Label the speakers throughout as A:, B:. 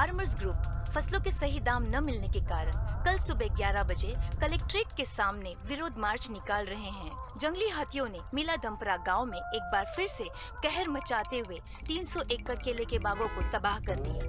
A: Farmers group फसलों के सही दाम न मिलने के कारण कल सुबह 11 बजे कलेक्ट्रेट के सामने विरोध मार्च निकाल रहे हैं। जंगली हाथियों ने मीलादमपरा गांव में एक बार फिर से कहर मचाते हुए 300 एकड़ केले के बागों को तबाह कर दिया।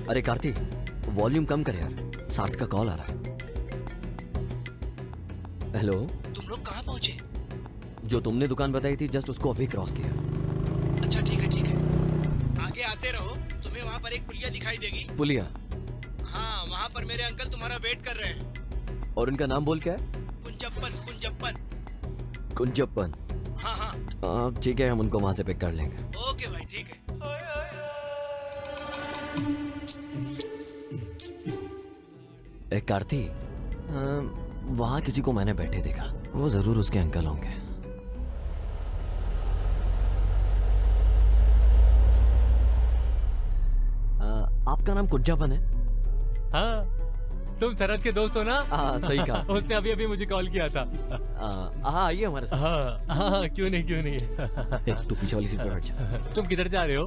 B: अरे कार्ती, वॉल्यूम कम कर यार, साठ का कॉल आ रहा है। हेलो,
C: तुम लोग कहाँ पहुँचे?
B: जो तुमने दुकान बताई थी जस्ट उसको अभी क्रॉस किया।
C: अच्छा ठीक है ठीक है, आगे आते रहो, तुम्हें वहाँ पर एक पुलिया दिखाई देगी।
B: पुलिया?
C: हाँ, वहाँ पर मेरे अंकल तुम्हारा वेट कर रहे हैं।
B: और उनका नाम बोल क्या है?
C: कुंजप्पन। कुंजप्पन।
B: कुंजप्पन?
C: हाँ हाँ
B: ठीक है, हम उनको वहाँ से पिक कर लेंगे।
C: ओके भाई, ठीक है।
B: एक कार्ती, वहाँ किसी को मैंने बैठे देखा, वो जरूर उसके अंकल होंगे। आपका नाम कुंजापन है?
D: हाँ, तुम शरद के दोस्त हो ना?
B: हाँ, सही कहा।
D: उसने अभी अभी मुझे कॉल किया था।
B: हाँ, आइए हमारे साथ।
D: हाँ हाँ, क्यों नहीं क्यों नहीं।
B: तू पीछे वाली सीट पर बैठ जा।
D: तुम किधर जा रहे हो?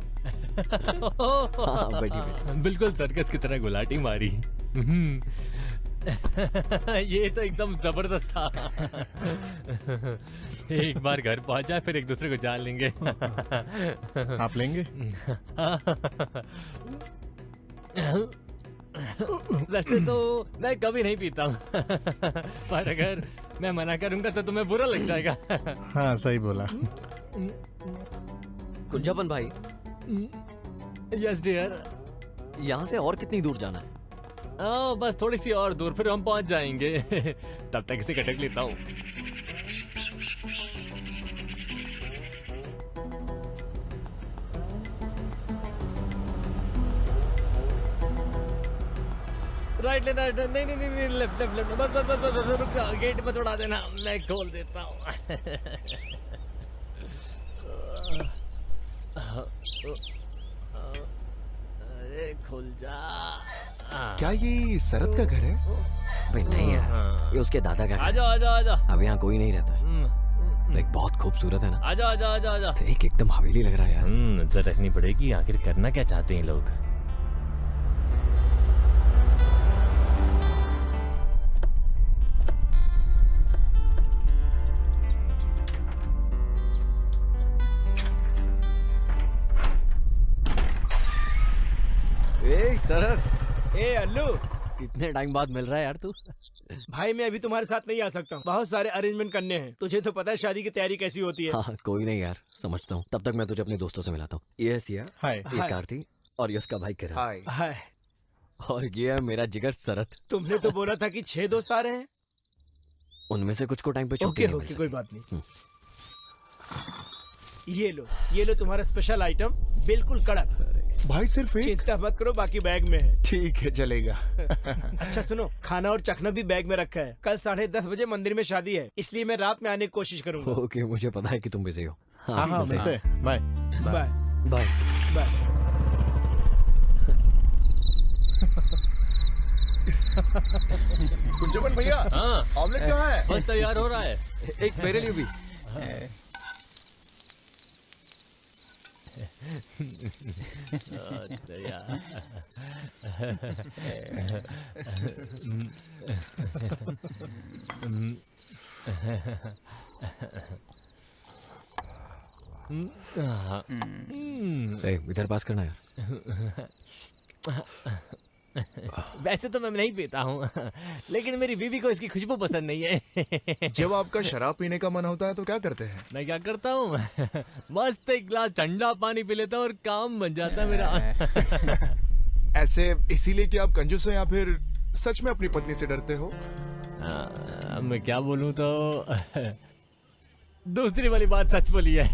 B: हाँ, बैठी।
D: बिल्कुल सर्कस की तरह गुलाटी मारी। ये तो एकदम जबरदस्त था। एक बार घर पहुंचा फिर एक दूसरे को जान लेंगे।
E: आप लेंगे?
D: वैसे तो मैं कभी नहीं पीता हूँ, पर अगर मैं मना करूंगा तो तुम्हें बुरा लग जाएगा।
E: हाँ, सही बोला।
B: कुंजापन भाई।
D: Yes dear.
B: यहाँ से और कितनी दूर जाना है?
D: बस थोड़ी सी और दूर, फिर हम पहुंच जाएंगे। तब तक इसे कटक लेता हूँ। राइट लेना, नहीं नहीं नहीं, लेफ्ट लेफ्ट लेफ्ट, बस बस बस बस, रुक जाओ, गेट पे थोड़ा देना, मैं खोल देता हूँ। अरे खुल जा।
E: क्या ये शरद का घर है?
B: भाई नहीं है, ये उसके दादा का घर है।
D: आजा आजा आजा।
B: अब यहाँ कोई नहीं रहता है। लाइक बहुत खूबसूरत है ना?
D: आजा आजा आजा आजा।
B: देख, एकदम हवेली लग रहा है यार।
D: नजर रखनी पड़ेगी, आखिर करना क्या चाहते हैं लोग।
B: शरद।
C: अल्लू,
B: कितने टाइम बाद मिल रहा है यार तू?
C: भाई मैं अभी तुम्हारे साथ नहीं आ सकता हूँ, बहुत सारे अरेंजमेंट करने हैं। तुझे तो पता है शादी की तैयारी कैसी होती है।
B: हाँ, कोई नहीं यार, समझता हूँ। तब तक मैं तुझे अपने दोस्तों से मिलाता हूँ। ये सिया, ये कार्ती और ये उसका भाई किरण।
C: हाय।
B: और ये है मेरा जिगर शरद।
C: तुमने तो बोला था कि 6 दोस्त आ रहे हैं।
B: उनमें से कुछ को टाइम पे छुट्टी नहीं मिल सकती।
C: कोई बात नहीं। ये लो तुम्हारा स्पेशल आइटम, बिल्कुल कड़क।
E: भाई सिर्फ एक?
C: चिंता मत करो, बाकी बैग में है।
E: ठीक है, चलेगा।
C: अच्छा सुनो, खाना और चखना भी बैग में रखा है। कल 10:30 बजे मंदिर में शादी है, इसलिए मैं रात में आने की कोशिश करूंगा।
B: ओके, मुझे पता है कि तुम बिजी हो।
E: हाँ, मिलते हैं। Bye
C: bye
B: bye
C: bye.
E: Kunjpan भैया, ऑमलेट कहाँ है?
D: बस तैयार हो रहा है।
B: एक मेरे लिए भी। इधर पास करना यार।
D: वैसे तो मैं नहीं पीता हूँ, लेकिन मेरी बीवी को इसकी खुशबू पसंद नहीं है।
E: जब आपका शराब पीने का मन होता है तो क्या करते हैं?
D: मैं क्या करता हूँ, मस्त एक गिलास ठंडा पानी पी लेता हूँ और काम बन जाता है मेरा।
E: ऐसे इसीलिए कि आप कंजूस हो या फिर सच में अपनी पत्नी से डरते हो?
D: मैं क्या बोलूँ तो दूसरी वाली बात सच बोली है।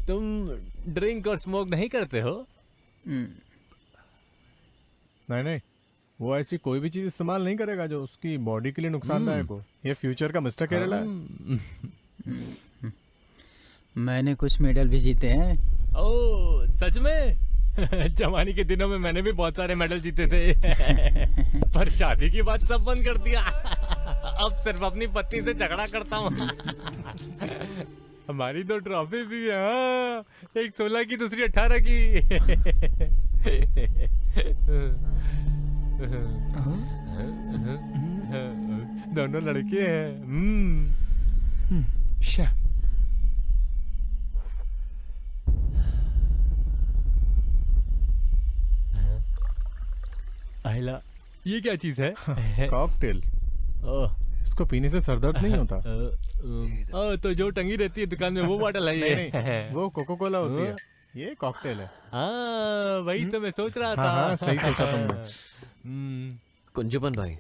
D: तुम ड्रिंक और स्मोक नहीं करते हो?
F: नहीं नहीं, वो ऐसी कोई भी चीज इस्तेमाल नहीं करेगा जो उसकी बॉडी के लिए नुकसानदायक हो। ये फ्यूचर का मिस्टर केरला है।
G: मैंने कुछ मेडल भी जीते हैं।
D: ओह सच में? जवानी के दिनों में मैंने भी बहुत सारे मेडल जीते थे। पर शादी की बात सब बंद कर दिया। अब सिर्फ अपनी पत्नी से झगड़ा करता हूँ। हमारी 2 ट्रॉफी भी है। हाँ, एक 16 की, दूसरी 18 की। दोनों लड़के हैं। आइला, ये क्या चीज है?
F: कॉकटेल।
D: ओह,
F: इसको पीने से सर दर्द नहीं होता।
D: तो जो टंगी रहती है दुकान में वो बॉटल है ये?
F: नहीं, वो कोको कोला होती है, ये कॉकटेल है।
D: हाँ, वही तो मैं सोच रहा था।
F: हाँ, सही सोचा तुमने।
B: कुंजबन भाई,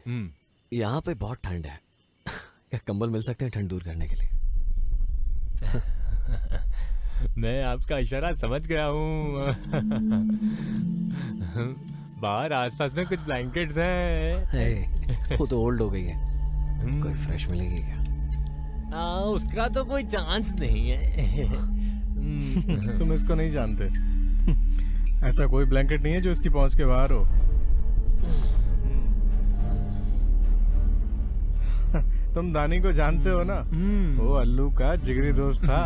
B: यहाँ पे बहुत ठंड है। क्या कंबल मिल सकते हैं ठंड दूर करने के लिए?
D: मैं आपका इशारा समझ गया हूँ। बाहर आसपास में कुछ ब्लैंकेट्स हैं।
B: वो तो ओल्ड हो गई है, कोई फ्रेश मिलेगी क्या?
D: उसका तो कोई चांस नहीं है।
F: तुम इसको नहीं जानते। ऐसा कोई ब्लैंकेट नहीं है जो इसकी पहुंच के बाहर हो। तुम दानी को जानते हो ना? वो अल्लू का जिगरी दोस्त था।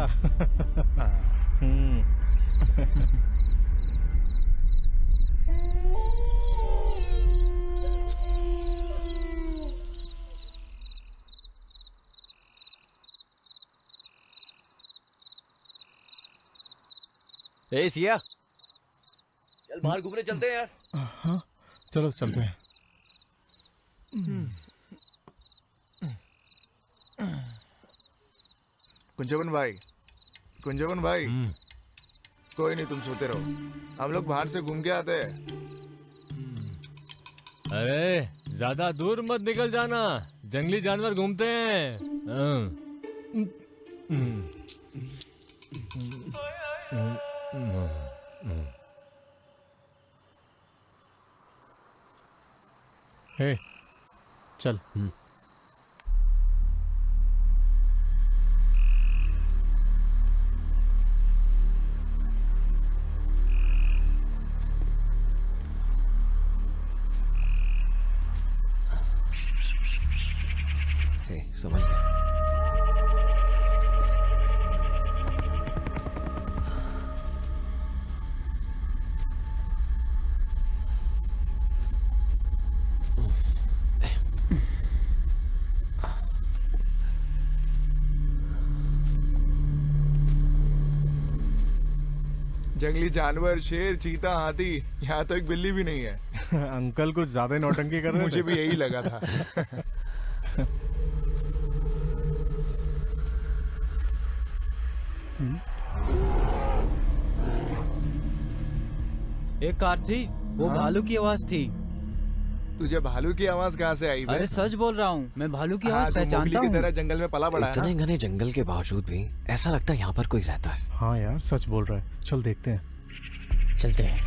B: ए सिया, चल बाहर घूमने चलते हैं यार।
F: हाँ, चलो चलते हैं।
E: कुंजवन भाई, कुंजवन भाई, कोई नहीं, तुम सोते रहो, हम लोग बाहर से घूम के आते हैं।
D: अरे ज्यादा दूर मत निकल जाना, जंगली जानवर घूमते हैं।
F: हे, चल।
B: समझ गया।
E: जंगली जानवर, शेर, चीता, हाथी, यहाँ तो एक बिल्ली भी नहीं है।
F: अंकल कुछ ज्यादा ही नौटंकी कर रहे थे।
E: मुझे भी यही लगा था।
G: एक कार थी, वो भालू की आवाज थी।
E: तुझे भालू की आवाज कहाँ से आई?
G: अरे सच बोल रहा हूँ, मैं भालू की आवाज
E: तू
G: पहचानता
E: मोगली की
G: हूँ।
E: तरह जंगल में पला बड़ा है
B: इतने
E: ना?
B: घने जंगल के बावजूद भी ऐसा लगता है यहाँ पर कोई रहता है।
F: हाँ यार, सच बोल रहा है। चल देखते हैं।
G: चलते हैं।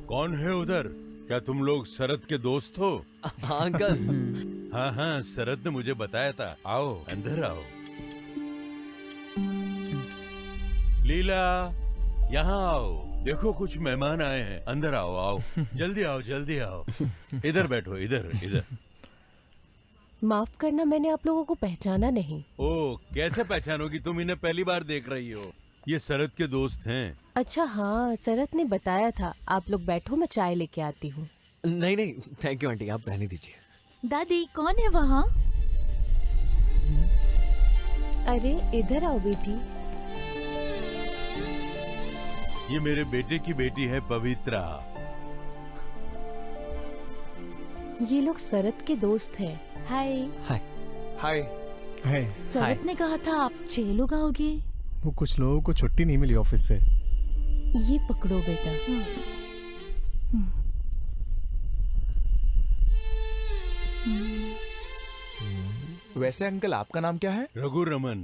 H: कौन है उधर? क्या तुम लोग शरद के दोस्त हो?
B: हाँ अंकल।
H: हाँ हाँ, शरद ने मुझे बताया था। आओ अंदर आओ। लीला, यहाँ आओ। देखो कुछ मेहमान आए हैं। अंदर आओ, आओ जल्दी आओ, जल्दी आओ। इधर बैठो, इधर इधर।
I: माफ करना, मैंने आप लोगों को पहचाना नहीं।
H: ओ, कैसे पहचानोगी? तुम इन्हें पहली बार देख रही हो। ये शरद के दोस्त हैं।
I: अच्छा हाँ, शरद ने बताया था। आप लोग बैठो, मैं चाय लेके आती हूँ।
B: नहीं नहीं, थैंक यू आंटी, आप रहने दीजिए।
A: दादी कौन है वहाँ?
I: अरे इधर आओ बेटी।
H: ये मेरे बेटे की बेटी है पवित्रा।
I: ये लोग शरद के दोस्त हैं। हाय।
B: हाय।
E: हाय।
F: हाय।
A: शरद ने कहा था आप 6 लोग आओगे।
F: वो कुछ लोगों को छुट्टी नहीं मिली ऑफिस से।
I: ये पकड़ो बेटा।
E: वैसे अंकल आपका नाम क्या है?
H: रघुरमन।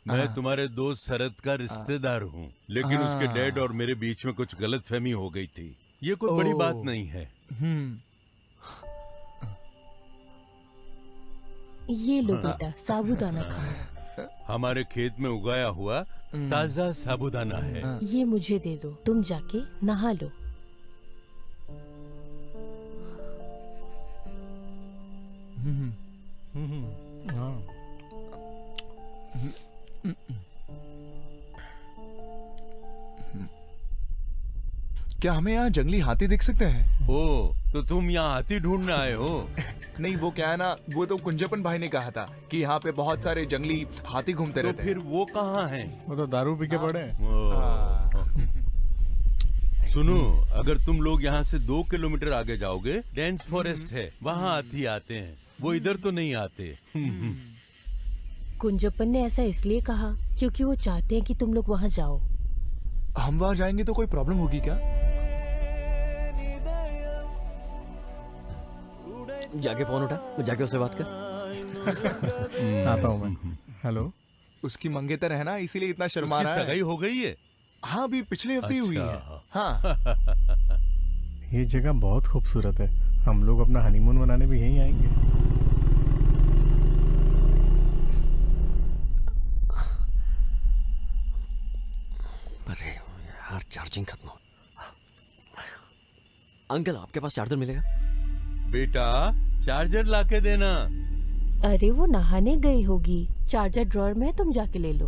H: मैं तुम्हारे दोस्त शरद का रिश्तेदार हूँ, लेकिन उसके डैड और मेरे बीच में कुछ गलतफहमी हो गई थी। ये कोई बड़ी बात नहीं है।
I: ये लो बेटा, साबूदाना खाओ।
H: हमारे खेत में उगाया हुआ ताजा साबूदाना है।
I: ये मुझे दे दो, तुम जाके नहा लो।
E: क्या हमें यहाँ जंगली हाथी दिख सकते हैं?
H: ओ, तो तुम यहाँ हाथी ढूंढने आए हो?
E: नहीं, वो क्या है ना, वो तो कुंजपन भाई ने कहा था कि यहाँ पे बहुत सारे जंगली हाथी घूमते
H: तो
E: रहते हैं।
H: फिर वो कहाँ हैं?
F: वो तो दारू पी के पड़े हैं।
H: सुनो, अगर तुम लोग यहाँ से 2 किलोमीटर आगे जाओगे, डेंस फॉरेस्ट है, वहाँ हाथी आते हैं। वो इधर तो नहीं आते।
I: कुंजपन ने ऐसा इसलिए कहा क्योंकि वो चाहते हैं कि तुम लोग वहाँ जाओ।
E: हम वहाँ जाएंगे तो कोई प्रॉब्लम होगी क्या?
B: जाके फोन उठा, जाके उससे बात कर।
F: आता हूँ मैं। हेलो।
E: उसकी मंगेतर है ना, इसीलिए इतना शर्मा रहा है।
H: सगाई हो गई है?
E: हाँ, अभी पिछले हफ्ते ही हुई है। हाँ।
F: ये जगह बहुत खूबसूरत है, हम लोग अपना हनीमून मनाने भी यहीं आएंगे।
B: अरे यार, चार्जिंग खत्म हो। अंकल, आपके पास चार्जर मिलेगा?
H: बेटा, चार्जर लाके देना।
I: अरे वो नहाने गई होगी, चार्जर ड्रॉअर में है, तुम जाके ले लो।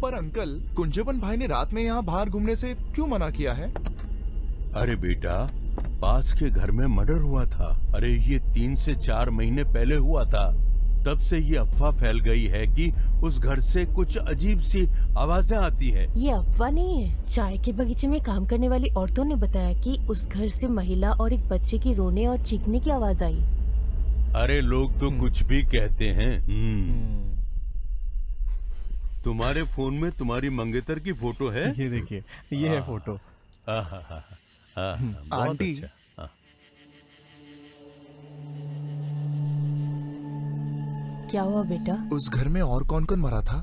E: पर अंकल, कुंजपन भाई ने रात में यहाँ बाहर घूमने से क्यों मना किया है?
H: अरे बेटा, पास के घर में मर्डर हुआ था। अरे ये 3 से 4 महीने पहले हुआ था। तब से ये अफवाह फैल गई है कि उस घर से कुछ अजीब सी आवाजें आती है।
I: ये अफवाह नहीं है, चाय के बगीचे में काम करने वाली औरतों ने बताया कि उस घर से महिला और एक बच्चे की रोने और चीखने की आवाज आई।
H: अरे लोग तो कुछ भी कहते हैं। तुम्हारे फोन में तुम्हारी मंगेतर की फोटो है?
F: ये देखिए, ये है फोटो।
E: आंटी,
I: क्या हुआ बेटा?
E: उस घर में और कौन कौन मरा था?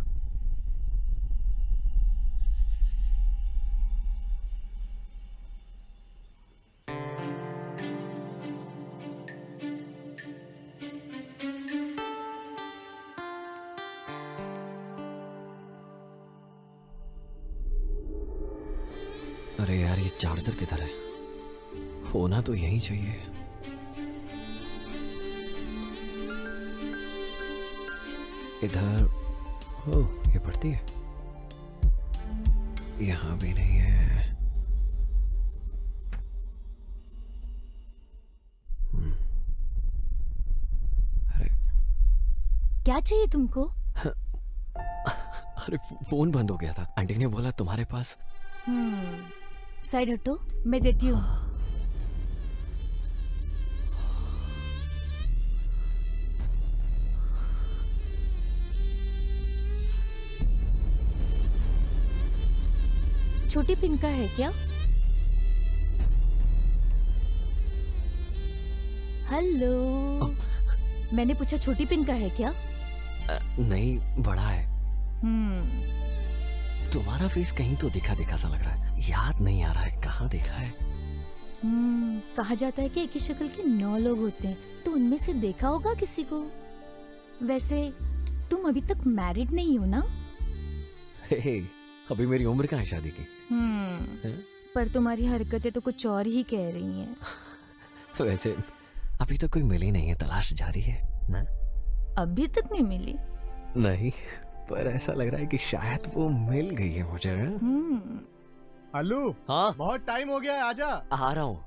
B: अरे यार, ये चार्जर किधर है? होना तो यहीं चाहिए। इधर। ओह, ये पड़ती है। यहाँ भी नहीं है। अरे
A: क्या चाहिए तुमको?
B: अरे फोन बंद हो गया था। आंटी ने बोला तुम्हारे पास।
A: साइड हटो, मैं देती हूँ। छोटी पिन का है क्या? हेलो, मैंने पूछा छोटी पिन का है क्या?
B: नहीं, बड़ा है। तुम्हारा फेस कहीं तो दिखा दिखा सा लग रहा है। याद नहीं आ रहा है, कहाँ देखा है?
A: कहा जाता है कि एक ही शक्ल के 9 लोग होते हैं, तो उनमें से देखा होगा किसी को। वैसे तुम अभी तक मैरिड नहीं हो ना?
B: हे, अभी मेरी उम्र कहाँ है शादी की?
A: पर तुम्हारी हरकतें तो कुछ और ही कह रही हैं।
B: वैसे अभी तक कोई मिली नहीं है, तलाश जारी है ना?
A: अभी तक नहीं मिली?
B: नहीं, पर ऐसा लग रहा है कि शायद वो मिल गई है मुझे।
F: आलू,
B: हाँ,
F: बहुत टाइम हो गया है, आजा।
B: आ रहा हूँ।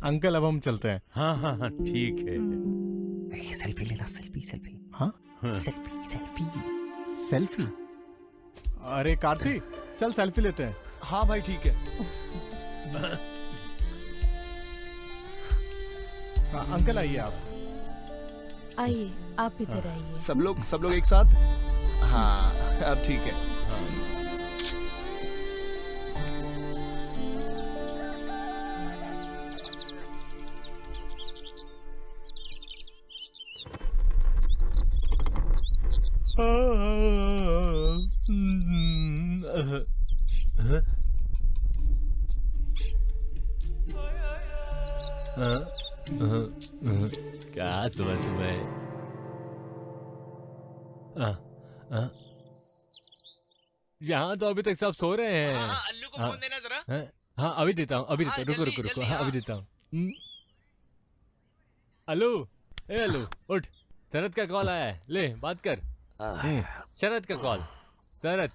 F: अंकल, अब हम चलते हैं।
H: हाँ हाँ हाँ, ठीक है।
B: सेल्फी लेना, सेल्फी सेल्फी।
F: हाँ,
B: सेल्फी सेल्फी
F: सेल्फी। अरे कार्ति, चल सेल्फी लेते हैं।
E: हाँ भाई, ठीक है।
F: अंकल आइए आप।
I: आइए, आप इधर आइए।
E: सब लोग एक साथ। हाँ, अब ठीक है।
D: क्या सुबह सुबह। यहाँ तो अभी तक सब सो रहे हैं।
C: अल्लू को फोन देना जरा।
D: हाँ अभी देता हूँ, अभी देता हूँ, रुको। हाँ अभी देता हूँ। अल्लू, ए अल्लू उठ, शरद का कॉल आया है, ले बात कर। शरद का कॉल। शरद।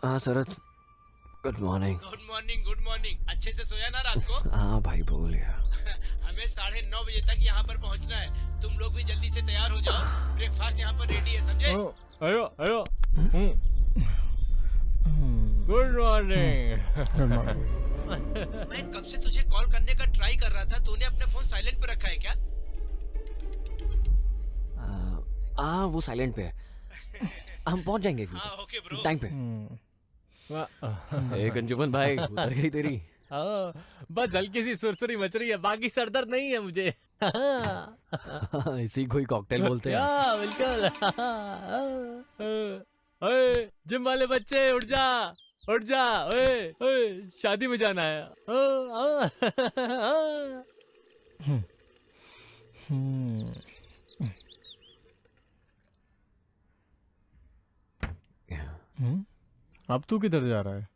B: हाँ शरद, गुड मॉर्निंग।
C: Good morning. अच्छे से सोया ना रात को?
B: हाँ भाई बोल गया।
C: हमें 9:30 बजे तक यहाँ पर पहुँचना है। तुम लोग भी जल्दी से तैयार हो जाओ, ब्रेकफास्ट यहाँ पर रेडी है, समझे?
D: अयो। Good morning.
C: मैं कब से तुझे कॉल करने का ट्राई कर रहा था, तूने अपने फोन साइलेंट पे रखा है क्या?
B: हाँ वो साइलेंट पे है। हम पहुंच जाएंगे
C: ओके ब्रो।
B: टाइम पे। गंजूमन भाई, उतर गई तेरी।
D: बस हल्की सी सुरसुरी मच रही है, बाकी सरदर्द नहीं है मुझे।
B: इसी को ही कॉकटेल बोलते हैं।
D: बिल्कुल। जिम वाले बच्चे उठ जा। ओए, शादी में जाना है।
F: अब तू किधर जा रहा है?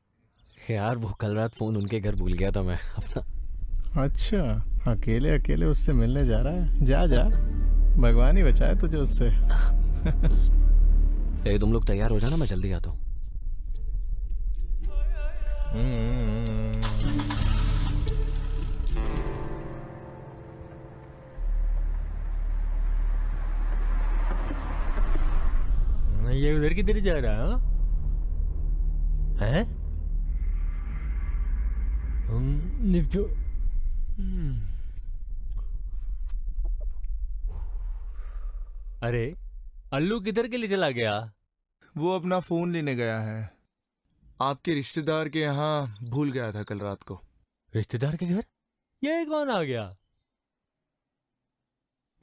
B: यार वो कल रात फोन उनके घर भूल गया था मैं अपना।
F: अच्छा, अकेले उससे मिलने जा रहा है? जा, भगवान ही बचाए तुझे उससे।
B: तुम लोग तैयार हो जाना, मैं जल्दी आता हूँ।
D: ये उधर किधर जा रहा है? अरे अल्लू किधर के लिए चला गया?
E: वो अपना फोन लेने गया है। आपके रिश्तेदार के यहाँ भूल गया था कल रात को।
D: रिश्तेदार के घर? ये कौन आ गया?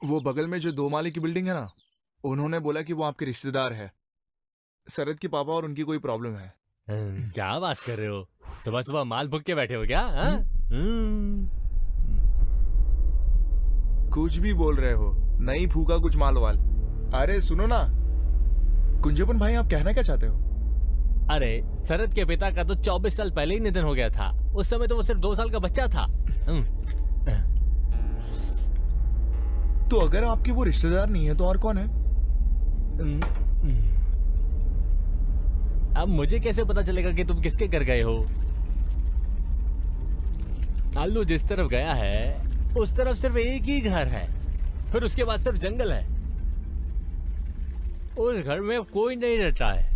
E: वो बगल में जो 2 माले की बिल्डिंग है ना, उन्होंने बोला कि वो आपके रिश्तेदार है। शरद के पापा और उनकी कोई प्रॉब्लम है।
D: क्या बात कर रहे हो? सुबह सुबह माल भुग के बैठे हो क्या?
E: कुछ भी बोल रहे हो, नहीं फूका कुछ माल वाल। अरे सुनो ना कुंजपन भाई, आप कहना क्या चाहते हो?
D: अरे शरद के पिता का तो 24 साल पहले ही निधन हो गया था। उस समय तो वो सिर्फ 2 साल का बच्चा था।
E: तो अगर आपके वो रिश्तेदार नहीं है तो और कौन है?
D: अब मुझे कैसे पता चलेगा कि तुम किसके घर गए हो? आलू जिस तरफ गया है उस तरफ सिर्फ एक ही घर है, फिर उसके बाद सिर्फ जंगल है। उस घर में कोई नहीं रहता है।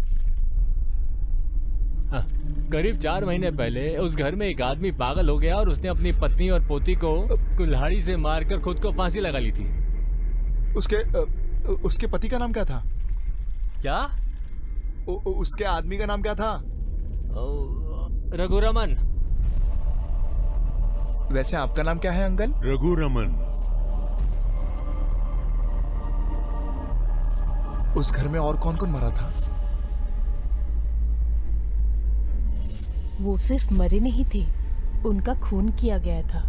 D: करीब 4 महीने पहले उस घर में एक आदमी पागल हो गया और उसने अपनी पत्नी और पोती को कुल्हाड़ी से मारकर खुद को फांसी लगा ली थी।
E: उसके पति का नाम क्या था?
D: क्या?
E: उसके आदमी का नाम क्या था?
D: रघुरमन।
E: वैसे आपका नाम क्या है अंकल?
H: रघुरमन।
E: उस घर में और कौन कौन मरा था?
I: वो सिर्फ मरे नहीं थे, उनका खून किया गया था।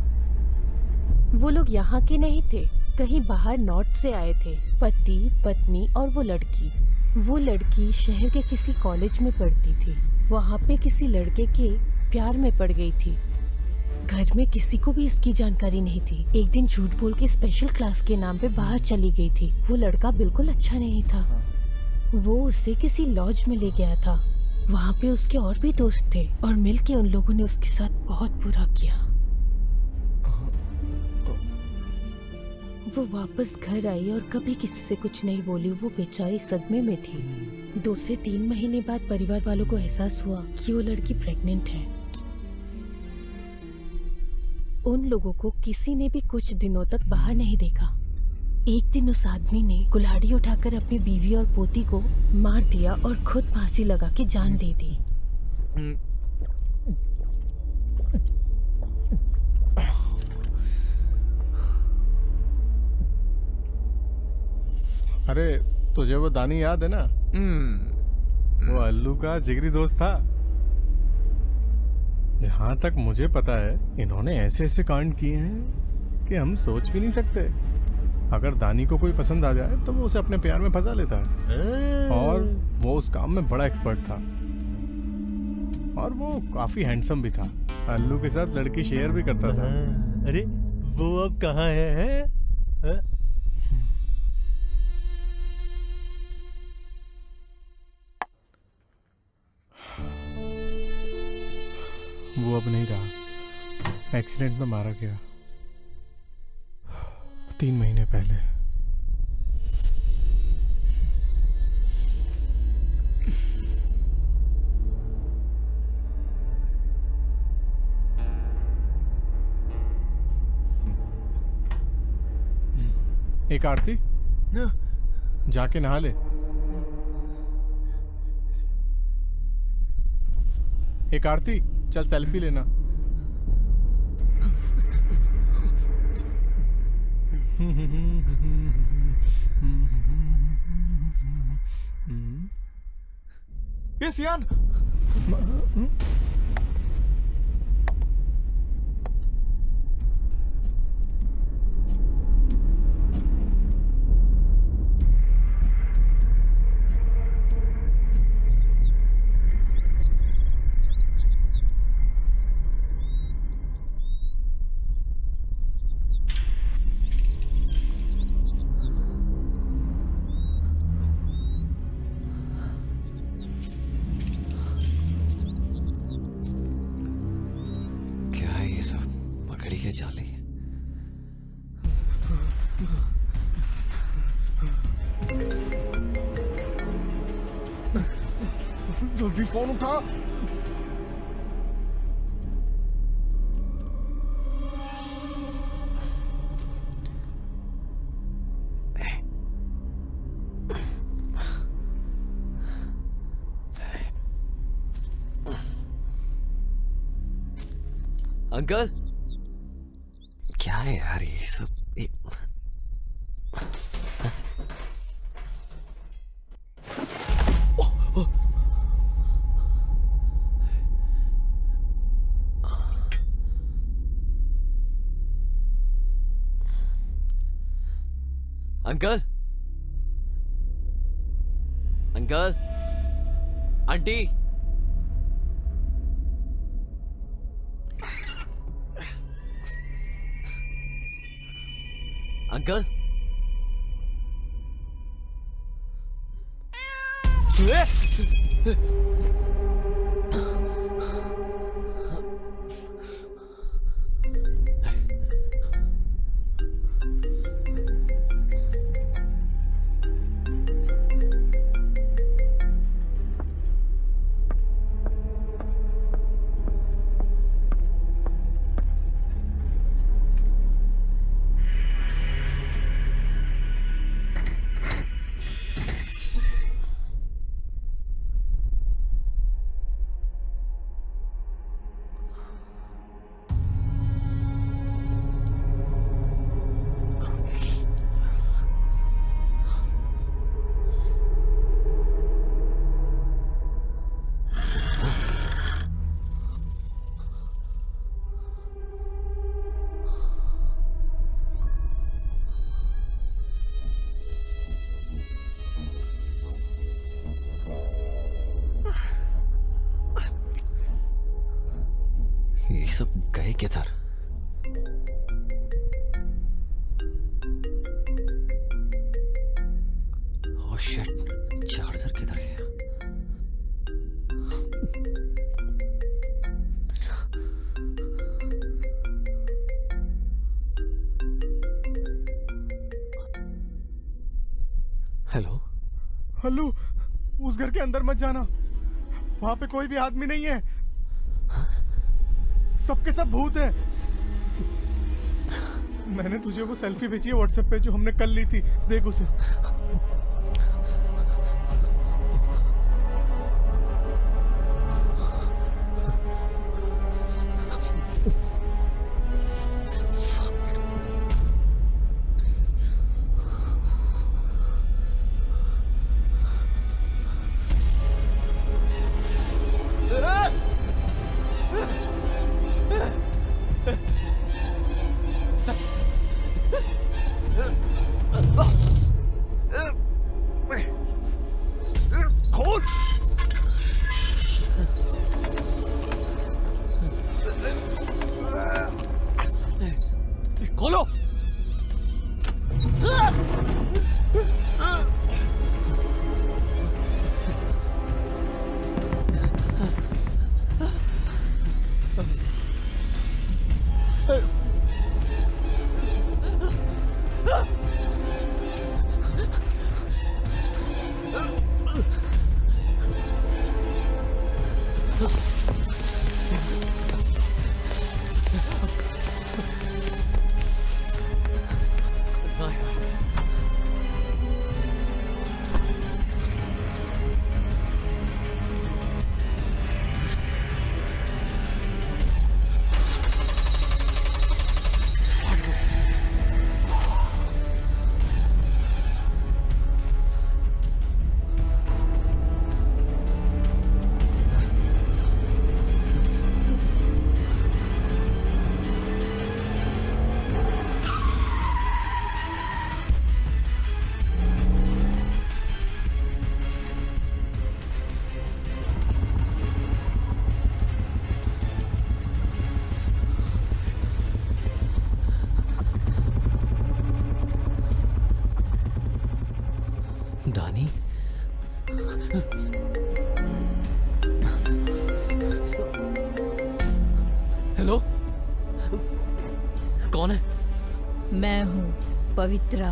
I: वो लोग यहाँ के नहीं थे, कहीं बाहर नॉर्थ से आए थे। पति, पत्नी और वो लड़की शहर के किसी कॉलेज में पढ़ती थी। वहाँ पे किसी लड़के के प्यार में पड़ गई थी। घर में किसी को भी इसकी जानकारी नहीं थी। एक दिन झूठ बोल के स्पेशल क्लास के नाम पे बाहर चली गई थी। वो लड़का बिल्कुल अच्छा नहीं था। वो उसे किसी लॉज में ले गया था। वहाँ पे उसके और भी दोस्त थे और मिलके उन लोगों ने उसके साथ बहुत बुरा किया। वो वापस घर आई और कभी किसी से कुछ नहीं बोली। वो बेचारी सदमे में थी। 2 से 3 महीने बाद परिवार वालों को एहसास हुआ कि वो लड़की प्रेग्नेंट है। उन लोगों को किसी ने भी कुछ दिनों तक बाहर नहीं देखा। एक दिन उस आदमी ने कुल्हाड़ी उठाकर अपनी बीवी और पोती को मार दिया और खुद फांसी लगा के जान दे दी।
F: अरे तुझे वो दानी याद है ना? वो अल्लू का जिगरी दोस्त था। जहां तक मुझे पता है इन्होंने ऐसे ऐसे कांड किए हैं कि हम सोच भी नहीं सकते। अगर दानी को कोई पसंद आ जाए तो वो उसे अपने प्यार में फंसा लेता है। और वो उस काम में बड़ा एक्सपर्ट था और वो काफी हैंडसम भी था। अल्लू के साथ लड़की शेयर भी करता था।
D: अरे वो अब कहाँ है?
F: वो अब नहीं रहा, एक्सीडेंट में मारा गया 3 महीने पहले। एक आरती, जाके नहा ले। एक आरती, चल सेल्फी लेना।
E: ये सियान,
F: जल्दी फोन उठा।
B: अंकल, क्या है यार ये सब? अंकल, अंकल, आंटी, अंकल, ये सब गए किधर? ओह शिट, चार्जर किधर गया? हेलो
F: हेलो, उस घर के अंदर मत जाना, वहां पे कोई भी आदमी नहीं है। सबके सब भूत हैं। मैंने तुझे वो सेल्फी भेजी है व्हाट्सएप पे जो हमने कल ली थी, देख उसे।
B: खोलो। दानी, हेलो, कौन है?
I: मैं हूँ पवित्रा।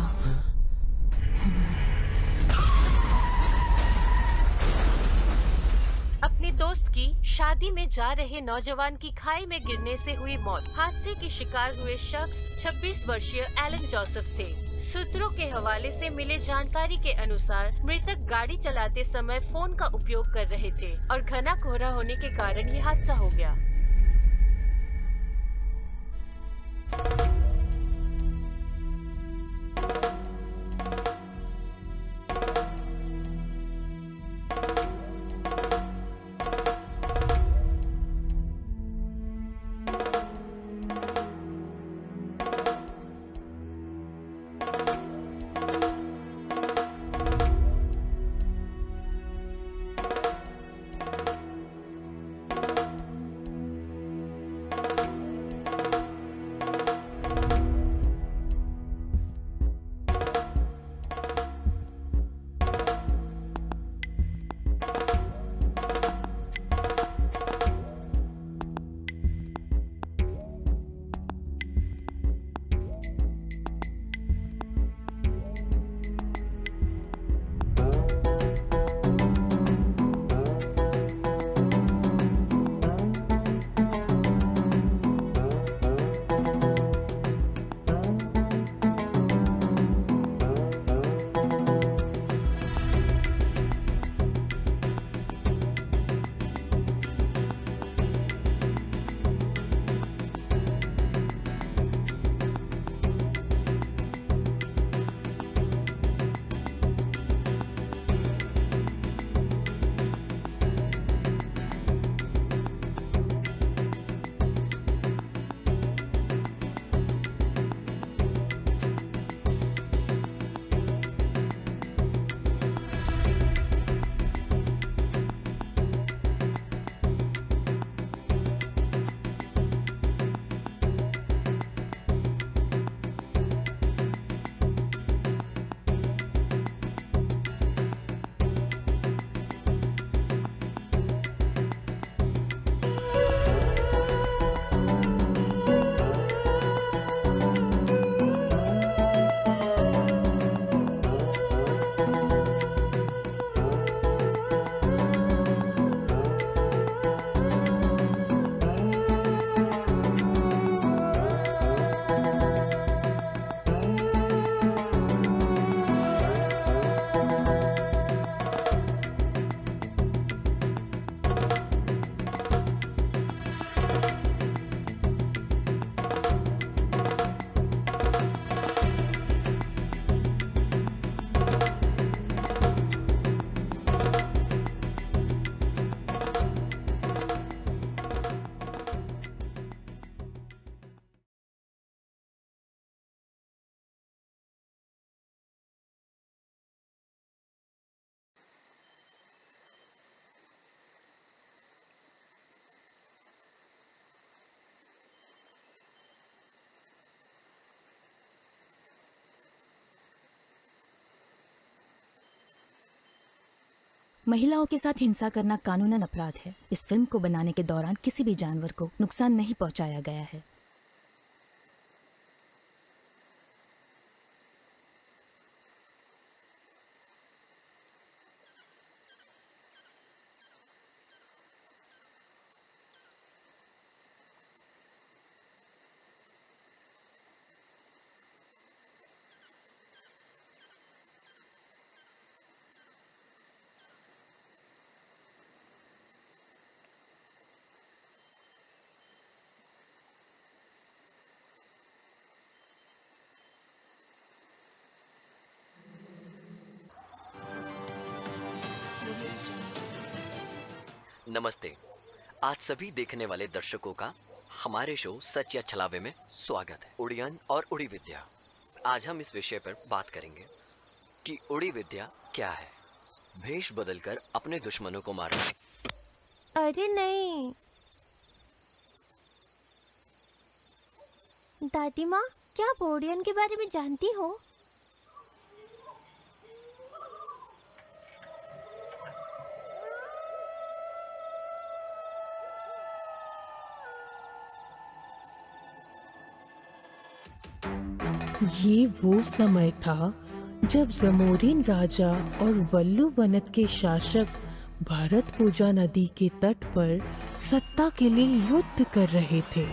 J: अपने दोस्त की शादी में जा रहे नौजवान की खाई में गिरने से हुई मौत। हादसे की शिकार हुए शख्स 26 वर्षीय एलन जोसेफ थे। सूत्रों के हवाले से मिले जानकारी के अनुसार मृतक गाड़ी चलाते समय फोन का उपयोग कर रहे थे और घना कोहरा होने के कारण ये हादसा हो गया।
A: महिलाओं के साथ हिंसा करना कानूनन अपराध है। इस फिल्म को बनाने के दौरान किसी भी जानवर को नुकसान नहीं पहुंचाया गया है।
B: नमस्ते। आज सभी देखने वाले दर्शकों का हमारे शो सच या छलावे में स्वागत है। उड़ियन और उड़ी विद्या। आज हम इस विषय पर बात करेंगे कि उड़ी विद्या क्या है। भेष बदलकर अपने दुश्मनों को मारना।
K: अरे नहीं दादी माँ, क्या आप ओडियन के बारे में जानती हो?
I: ये वो समय था जब जमोरिन राजा और वल्लु वनत के शासक भारत पूजा नदी के तट पर सत्ता के लिए युद्ध कर रहे थे।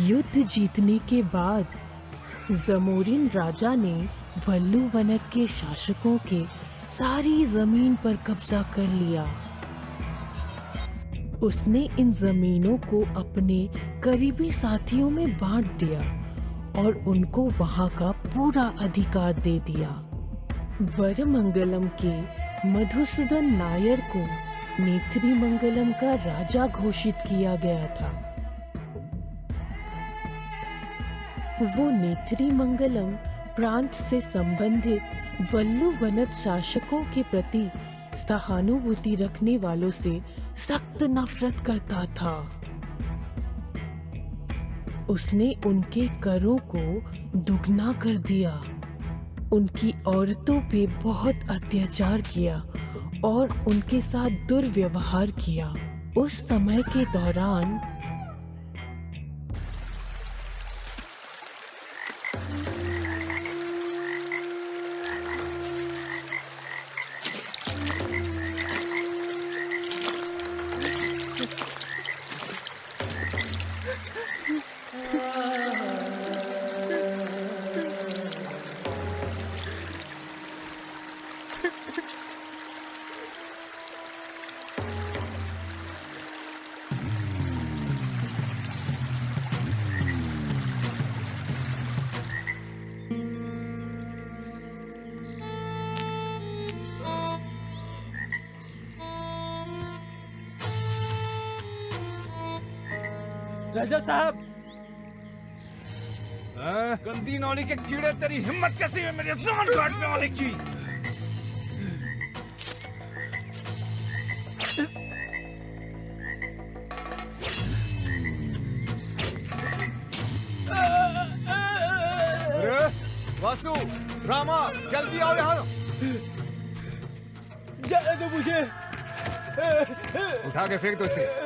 I: युद्ध जीतने के बाद जमोरिन राजा ने वल्लु वनत के शासकों के सारी जमीन पर कब्जा कर लिया। उसने इन जमीनों को अपने करीबी साथियों में बांट दिया और उनको वहां का पूरा अधिकार दे दिया। वरमंगलम के मधुसूदन नायर को नेत्रीमंगलम का राजा घोषित किया गया था। वो नेत्रीमंगलम प्रांत से संबंधित वल्लु वनत शासकों के प्रति सहानुभूति रखने वालों से सख्त नफरत करता था। उसने उनके करों को दुगना कर दिया, उनकी औरतों पे बहुत अत्याचार किया और उनके साथ दुर्व्यवहार किया। उस समय के दौरान
C: राजा साहब,
E: गंदी नौली के कीड़े, तेरी हिम्मत कैसी है मेरी जान काटने वाले की? वासु, रामा, जल्दी आओ यहाँ।
C: जाने दो मुझे।
E: उठा के फेंक दो इसे।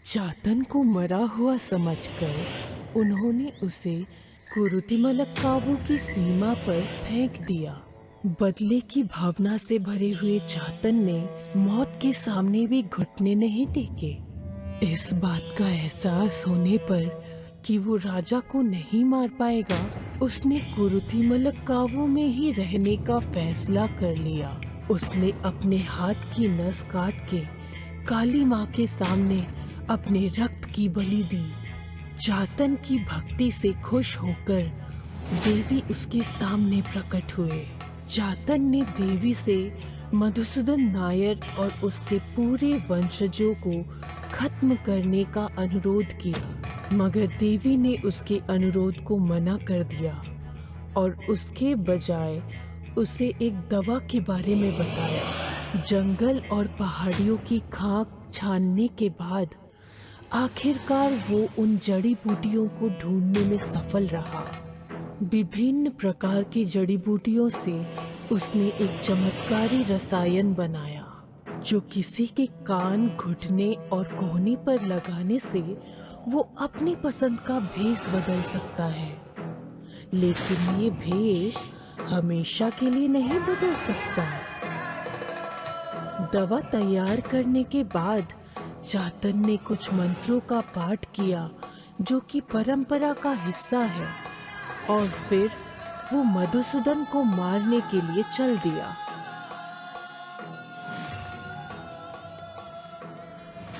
I: चातन को मरा हुआ समझकर उन्होंने उसे कुरुतिमलक्कावु की सीमा पर फेंक दिया। बदले की भावना से भरे हुए चातन ने मौत के सामने भी घुटने नहीं टेके। इस बात का एहसास होने पर कि वो राजा को नहीं मार पाएगा, उसने कुरुतिमलक्कावु में ही रहने का फैसला कर लिया। उसने अपने हाथ की नस काट के काली माँ के सामने अपने रक्त की बलि दी। चातन की भक्ति से खुश होकर देवी उसके सामने प्रकट हुए। चातन ने देवी से मधुसूदन नायर और उसके पूरे वंशजों को खत्म करने का अनुरोध किया, मगर देवी ने उसके अनुरोध को मना कर दिया और उसके बजाय उसे एक दवा के बारे में बताया। जंगल और पहाड़ियों की खाक छानने के बाद आखिरकार वो उन जड़ी बूटियों को ढूंढने में सफल रहा। विभिन्न प्रकार की जड़ी बूटियों से उसने एक चमत्कारी रसायन बनाया जो किसी के कान, घुटने और कोहनी पर लगाने से वो अपनी पसंद का भेष बदल सकता है, लेकिन ये भेष हमेशा के लिए नहीं बदल सकता। दवा तैयार करने के बाद चातन ने कुछ मंत्रों का पाठ किया जो कि परंपरा का हिस्सा है, और फिर वो मधुसूदन को मारने के लिए चल दिया।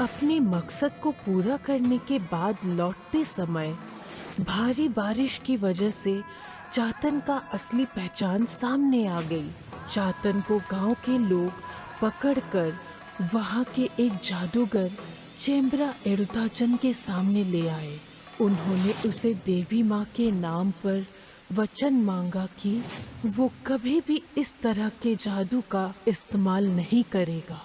I: अपने मकसद को पूरा करने के बाद लौटते समय भारी बारिश की वजह से चातन का असली पहचान सामने आ गई। चातन को गांव के लोग पकड़कर वहां के एक जादूगर चेम्बरा एडुताचन के सामने ले आए। उन्होंने उसे देवी माँ के नाम पर वचन मांगा कि वो कभी भी इस तरह के जादू का इस्तेमाल नहीं करेगा।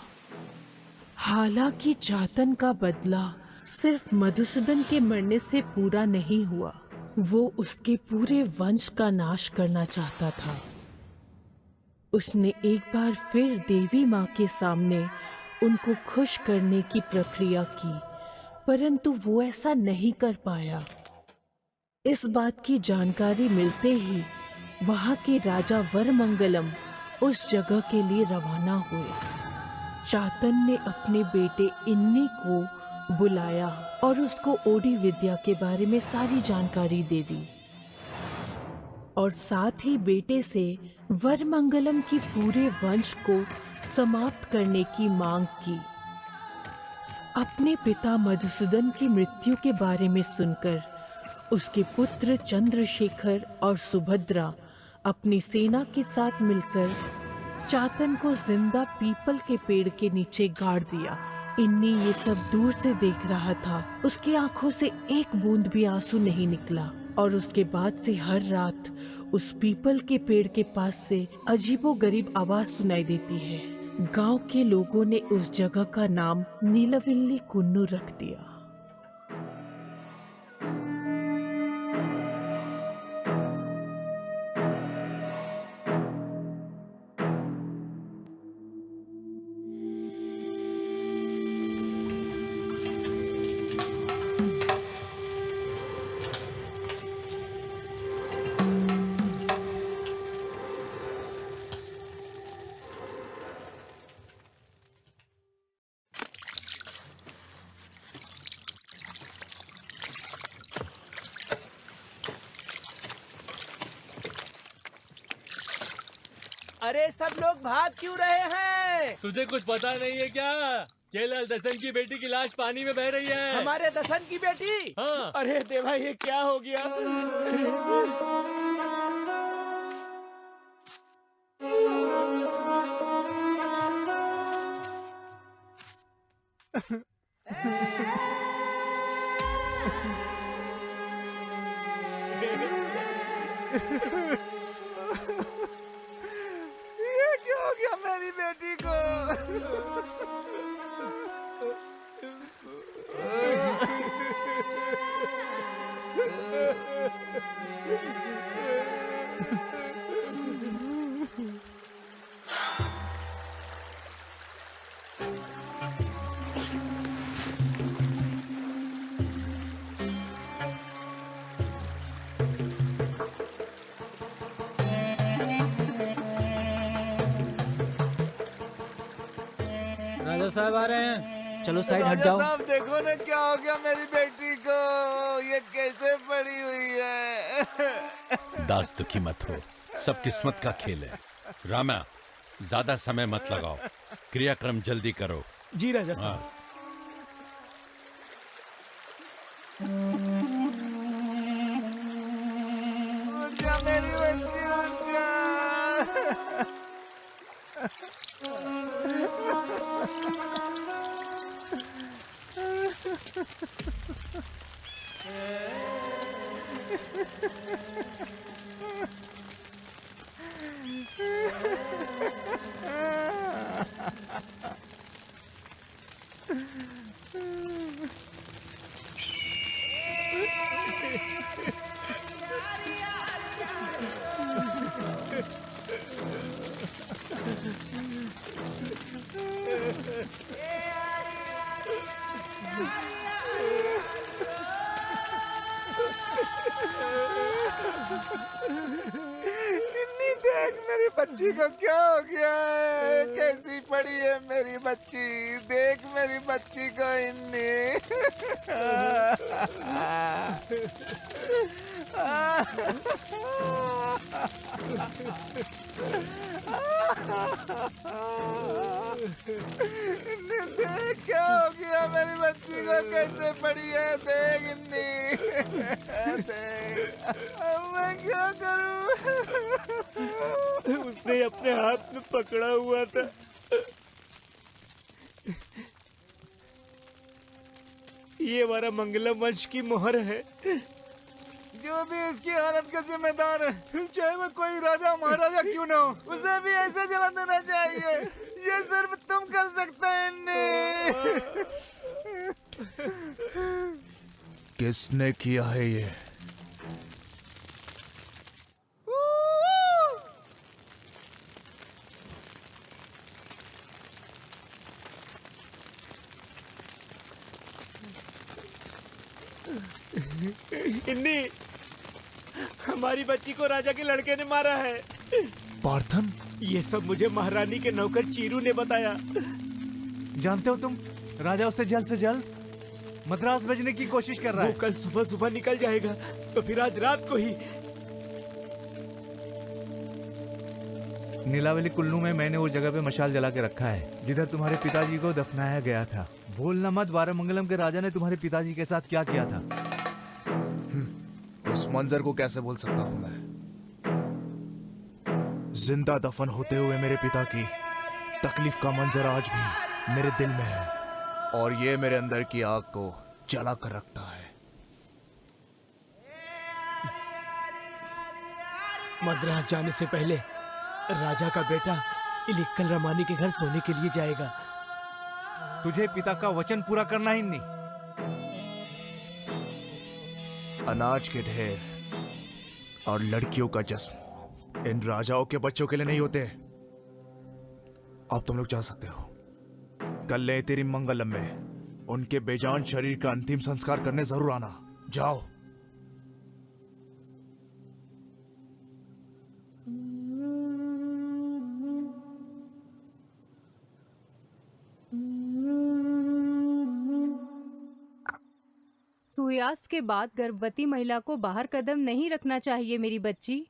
I: हालांकि चातन का बदला सिर्फ मधुसूदन के मरने से पूरा नहीं हुआ, वो उसके पूरे वंश का नाश करना चाहता था। उसने एक बार फिर देवी माँ के सामने उनको खुश करने की प्रक्रिया की, परंतु वो ऐसा नहीं कर पाया। इस बात की जानकारी मिलते ही वहाँ के राजा वरमंगलम उस जगह के लिए रवाना हुए। चातन ने अपने बेटे इन्नी को बुलाया और उसको ओडी विद्या के बारे में सारी जानकारी दे दी, और साथ ही बेटे से वरमंगलम की पूरे वंश को समाप्त करने की मांग की। अपने पिता मधुसूदन की मृत्यु के बारे में सुनकर उसके पुत्र चंद्रशेखर और सुभद्रा अपनी सेना के साथ मिलकर चातन को जिंदा पीपल के पेड़ के नीचे गाड़ दिया। इन्नी ये सब दूर से देख रहा था। उसकी आंखों से एक बूंद भी आंसू नहीं निकला, और उसके बाद से हर रात उस पीपल के पेड़ के पास से अजीबोगरीब आवाज सुनाई देती है। गांव के लोगों ने उस जगह का नाम नीलविल्ली कुन्नू रख दिया।
C: अरे सब लोग भाग क्यों रहे हैं?
D: तुझे कुछ पता नहीं है क्या? केलाल दसन की बेटी की लाश पानी में बह रही है।
C: हमारे दसन की बेटी?
D: हाँ।
C: अरे देवा, ये क्या हो गया?
E: ये क्या हो गया मेरी बेटी को?
G: राजा साहब आ रहे हैं, चलो साइड हट जाओ।
E: राजा साहब देखो ना क्या हो गया मेरी बेटी को, ये कैसे पड़ी हुई है।
H: दास दुखी मत हो, सब किस्मत का खेल है। रामा, ज्यादा समय मत लगाओ, क्रियाक्रम जल्दी करो।
C: जी राजा साहब।
E: उठ जा मेरी बच्ची, उठ जा। बच्ची को क्या हो गया है? कैसी पड़ी है मेरी बच्ची? देख मेरी बच्ची को इन्नी। देख क्या हो गया मेरी बच्ची को, कैसे पड़ी है? देख इन्नी, देख। अब मैं क्या करूं?
C: उसने अपने हाथ में पकड़ा हुआ था। ये हमारा मंगलम वंश की मोहर है।
E: जो भी इसकी हालत का जिम्मेदार है, चाहे वो कोई राजा महाराजा क्यों ना हो, उसे भी ऐसे जला देना चाहिए। ये सिर्फ तुम कर सकते हैं। किसने किया है ये?
C: इन्नी, हमारी बच्ची को राजा के लड़के ने मारा है।
E: पार्थन?
C: ये सब मुझे महारानी के नौकर चीरू ने बताया।
L: जानते हो तुम, राजा उससे जल्द मद्रास भेजने की कोशिश कर रहा है।
C: वो कल सुबह सुबह निकल जाएगा, तो फिर आज रात को ही।
L: नीलावली कुल्लू में मैंने वो जगह पे मशाल जला के रखा है जिधर तुम्हारे पिताजी को दफनाया गया था। भूलना मत वारामंगलम के राजा ने तुम्हारे पिताजी के साथ क्या किया था।
E: उस मंजर को कैसे भूल सकता हूं मैं? जिंदा दफन होते हुए मेरे पिता की तकलीफ का मंजर आज भी मेरे दिल में है, और ये मेरे अंदर की आग को जला कर रखता है।
C: मद्रास जाने से पहले राजा का बेटा इलिक्कल रमानी के घर सोने के लिए जाएगा।
L: तुझे पिता का वचन पूरा करना ही नहीं।
E: अनाज के ढेर और लड़कियों का जश्न इन राजाओं के बच्चों के लिए नहीं होते। अब तुम लोग जा सकते हो। कल ले तेरी मंगलम में उनके बेजान शरीर का अंतिम संस्कार करने जरूर आना। जाओ।
M: सूर्यास्त के बाद गर्भवती महिला को बाहर कदम नहीं रखना चाहिए मेरी बच्ची।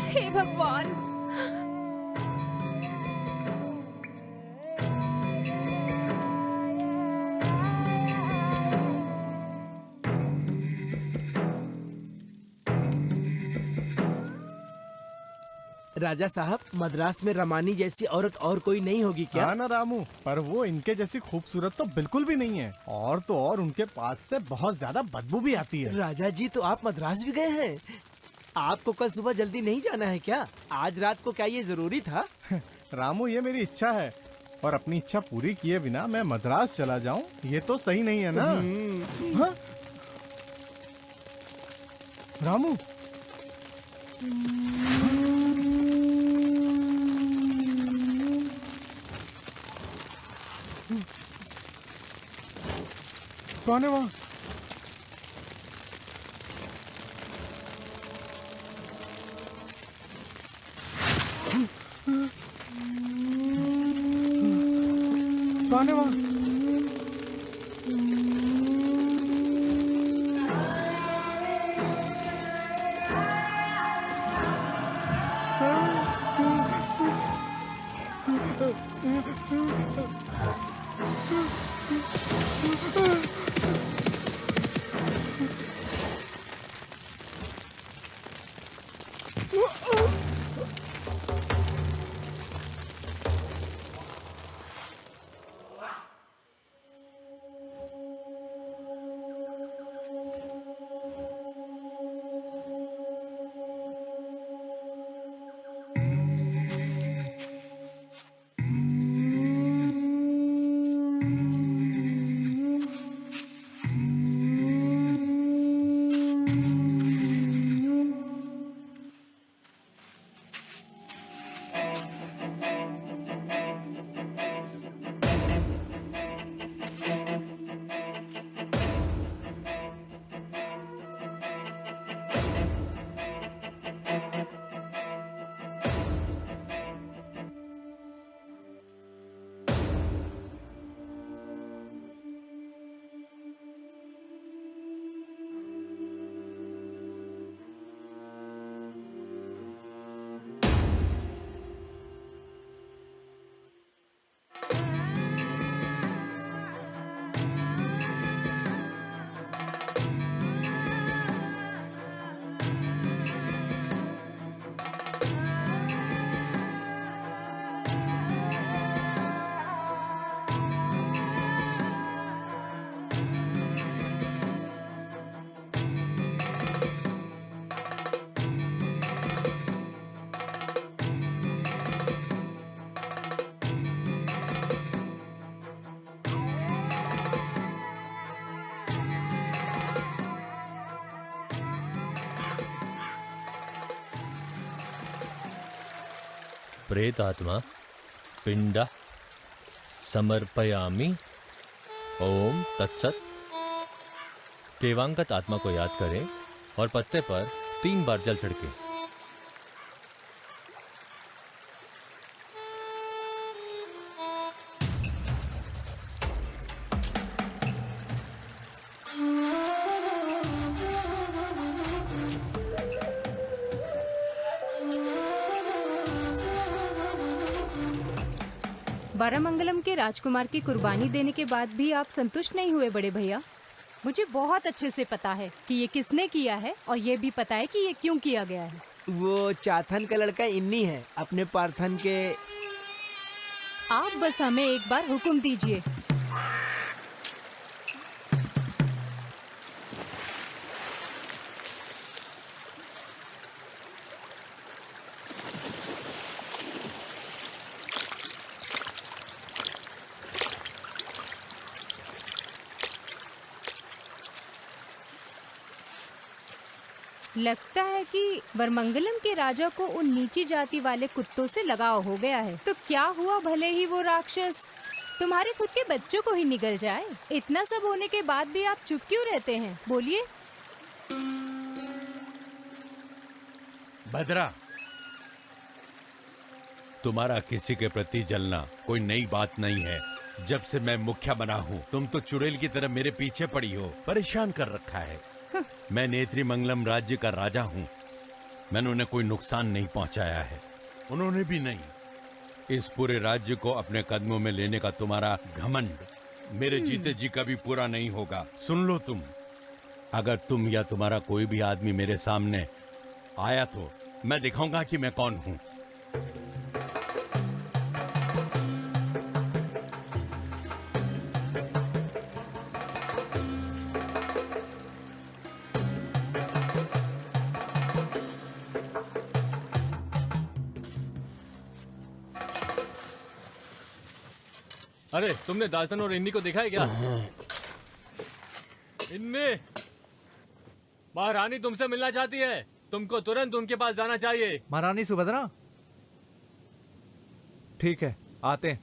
I: हे भगवान,
C: राजा साहब, मद्रास में रमानी जैसी औरत और कोई नहीं होगी क्या?
F: हाँ ना रामू, पर वो इनके जैसी खूबसूरत तो बिल्कुल भी नहीं है। और तो और उनके पास से बहुत ज्यादा बदबू भी आती है।
C: राजा जी, तो आप मद्रास भी गए हैं? आपको कल सुबह जल्दी नहीं जाना है क्या? आज रात को क्या ये जरूरी था?
F: रामू, ये मेरी इच्छा है, और अपनी इच्छा पूरी किए बिना मैं मद्रास चला जाऊं, ये तो सही नहीं है ना। हाँ? रामू, कौन है वहाँ? कौन है वहाँ?
D: प्रेत आत्मा पिंडा समर्पयामि। ओम तत्सत। देवांगत आत्मा को याद करें और पत्ते पर 3 बार जल छिड़कें।
M: बारामंगलम के राजकुमार की कुर्बानी देने के बाद भी आप संतुष्ट नहीं हुए बड़े भैया? मुझे बहुत अच्छे से पता है कि ये किसने किया है और ये भी पता है कि ये क्यों किया गया है।
C: वो चाथन का लड़का इन्नी है, अपने पार्थन के।
M: आप बस हमें एक बार हुक्म दीजिए। लगता है कि वरमंगलम के राजा को उन नीची जाति वाले कुत्तों से लगाव हो गया है। तो क्या हुआ, भले ही वो राक्षस तुम्हारे खुद के बच्चों को ही निगल जाए। इतना सब होने के बाद भी आप चुप क्यों रहते हैं? बोलिए।
H: भद्रा, तुम्हारा किसी के प्रति जलना कोई नई बात नहीं है। जब से मैं मुखिया बना हूँ तुम तो चुड़ैल की तरह मेरे पीछे पड़ी हो, परेशान कर रखा है। मैं नेत्रीमंगलम राज्य का राजा हूँ, मैंने उन्हें कोई नुकसान नहीं पहुँचाया है, उन्होंने भी नहीं। इस पूरे राज्य को अपने कदमों में लेने का तुम्हारा घमंड मेरे जीते जी कभी पूरा नहीं होगा। सुन लो तुम, अगर तुम या तुम्हारा कोई भी आदमी मेरे सामने आया तो मैं दिखाऊंगा कि मैं कौन हूँ।
D: अरे तुमने दासन और इन्नी को देखा है क्या? इन्नी, महारानी तुमसे मिलना चाहती है, तुमको तुरंत उनके पास जाना चाहिए।
L: महारानी सुभद्रा, ठीक है आते हैं।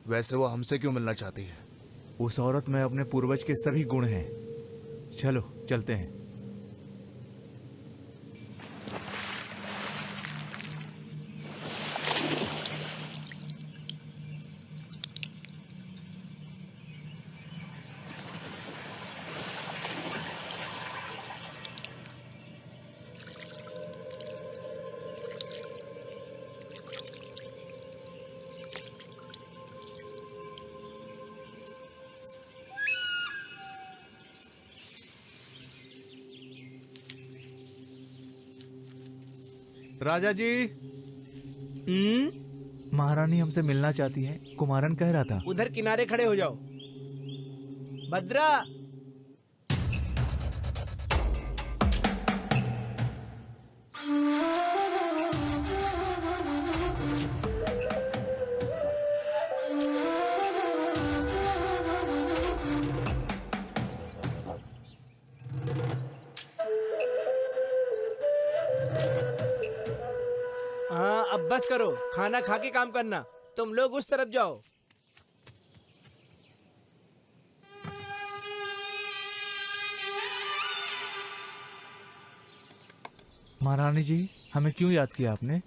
E: वैसे वो हमसे क्यों मिलना चाहती है?
L: उस औरत में अपने पूर्वज के सभी गुण हैं। चलो चलते हैं। राजा जी, महारानी हमसे मिलना चाहती है, कुमारन कह रहा था।
C: उधर किनारे खड़े हो जाओ। भद्रा, हाँ अब बस करो, खाना खा के काम करना। तुम लोग उस तरफ जाओ।
L: महारानी जी, हमें क्यों याद किया आपने?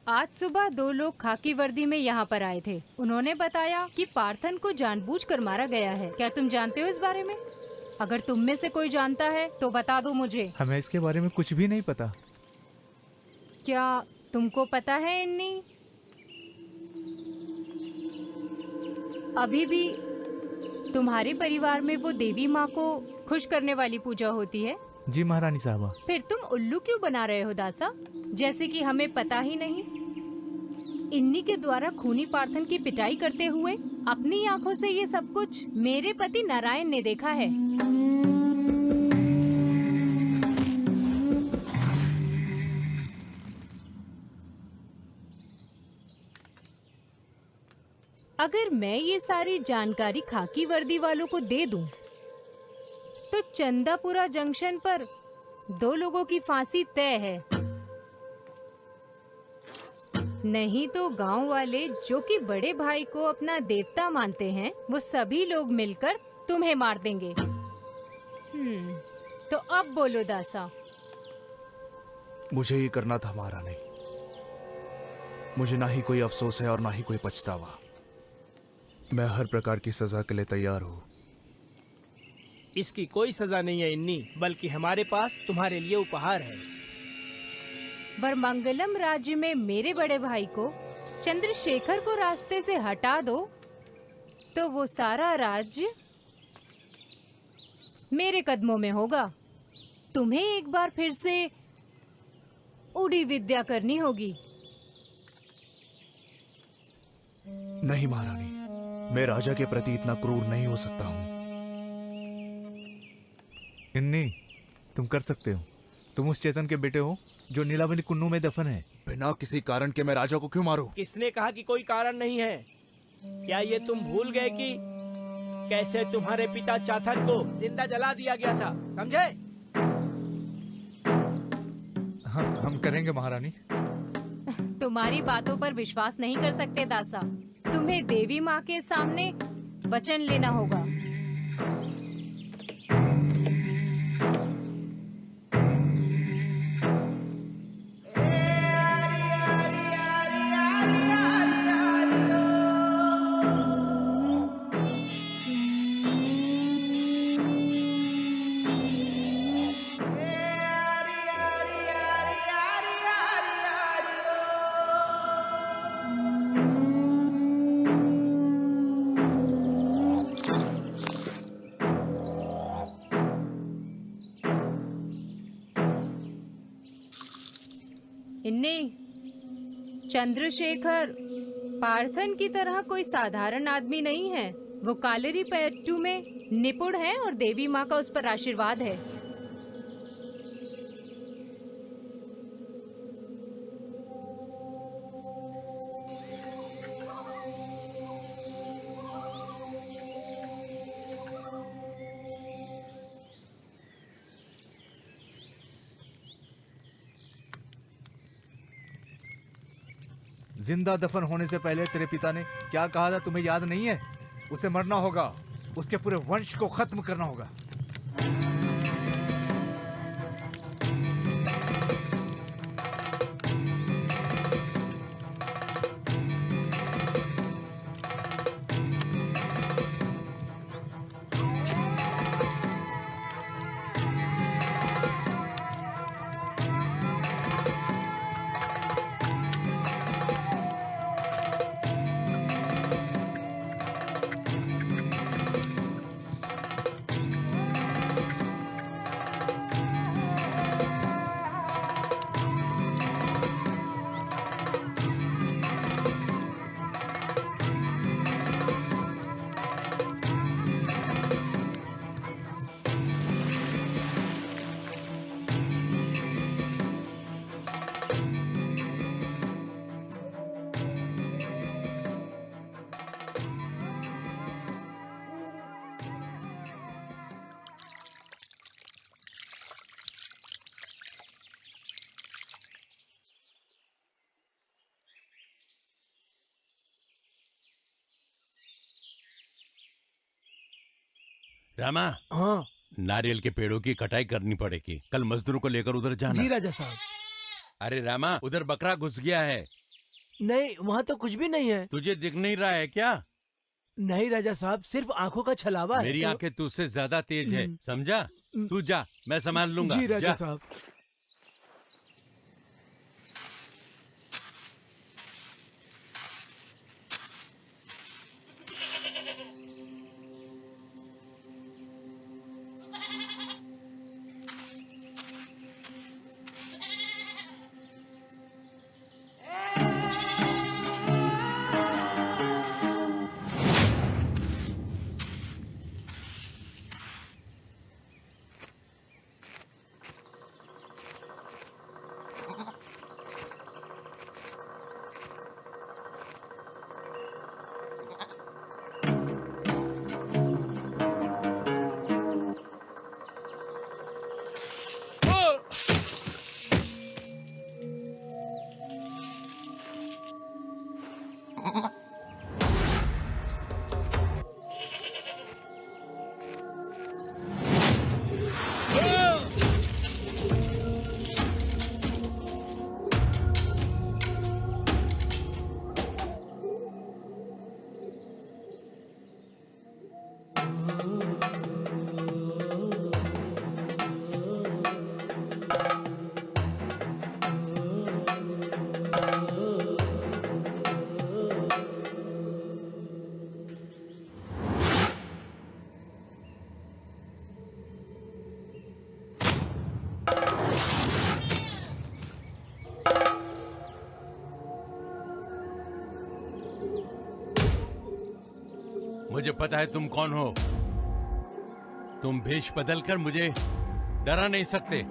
M: आज सुबह 2 लोग खाकी वर्दी में यहाँ पर आए थे। उन्होंने बताया कि पार्थन को जानबूझकर मारा गया है। क्या तुम जानते हो इस बारे में? अगर तुम में से कोई जानता है तो बता दो मुझे।
L: हमें इसके बारे में कुछ भी नहीं पता।
M: क्या तुमको पता है इन्नी? अभी भी तुम्हारे परिवार में वो देवी माँ को खुश करने वाली पूजा होती है?
L: जी महारानी साहबा।
M: फिर तुम उल्लू क्यों बना रहे हो दासा, जैसे कि हमें पता ही नहीं? इन्नी के द्वारा खूनी पार्थन की पिटाई करते हुए अपनी आंखों से ये सब कुछ मेरे पति नारायण ने देखा है। अगर मैं ये सारी जानकारी खाकी वर्दी वालों को दे दूं, तो चंदापुरा जंक्शन पर 2 लोगों की फांसी तय है। नहीं तो गांव वाले जो कि बड़े भाई को अपना देवता मानते हैं, वो सभी लोग मिलकर तुम्हें मार देंगे। तो अब बोलो दासा।
E: मुझे ये करना था महारानी। मुझे ना ही कोई अफसोस है और ना ही कोई पछतावा। मैं हर प्रकार की सजा के लिए तैयार हूँ।
C: इसकी कोई सजा नहीं है इन्नी, बल्कि हमारे पास तुम्हारे लिए उपहार है।
M: वरमंगलम राज्य में मेरे बड़े भाई को, चंद्रशेखर को रास्ते से हटा दो तो वो सारा राज्य मेरे कदमों में होगा। तुम्हें एक बार फिर से उड़ी विद्या करनी होगी।
E: नहीं महारानी, मैं राजा के प्रति इतना क्रूर नहीं हो सकता हूँ।
L: इन्नी, तुम कर सकते हो। तुम उस चेतन के बेटे हो जो नीलावनी कुन्नू में दफन है।
E: बिना किसी कारण के मैं राजा को क्यों मारूं?
C: किसने कहा कि कोई कारण नहीं है? क्या ये तुम भूल गए कि कैसे तुम्हारे पिता चाथन को जिंदा जला दिया गया था? समझे?
L: हम करेंगे महारानी।
M: तुम्हारी बातों पर विश्वास नहीं कर सकते दासा। तुम्हें देवी माँ के सामने वचन लेना होगा। चंद्रशेखर पार्थन की तरह कोई साधारण आदमी नहीं है। वो कालेरी पैट्टू में निपुण है और देवी माँ का उस पर आशीर्वाद है।
L: जिंदा दफन होने से पहले तेरे पिता ने क्या कहा था, तुम्हें याद नहीं है? उसे मरना होगा, उसके पूरे वंश को खत्म करना होगा।
H: रामा,
C: हाँ
H: नारियल के पेड़ों की कटाई करनी पड़ेगी। कल मजदूरों को लेकर उधर जाना।
C: जी राजा साहब।
H: अरे रामा, उधर बकरा घुस गया है।
C: नहीं, वहाँ तो कुछ भी नहीं है।
H: तुझे दिख नहीं रहा है क्या?
C: नहीं राजा साहब, सिर्फ आंखों का छलावा है।
H: मेरी आंखें तुझसे ज्यादा तेज है, समझा? तू जा, मैं संभाल लूंगा।
C: जी राजा साहब।
H: मुझे पता है तुम कौन हो। तुम भेष बदलकर मुझे डरा नहीं सकते।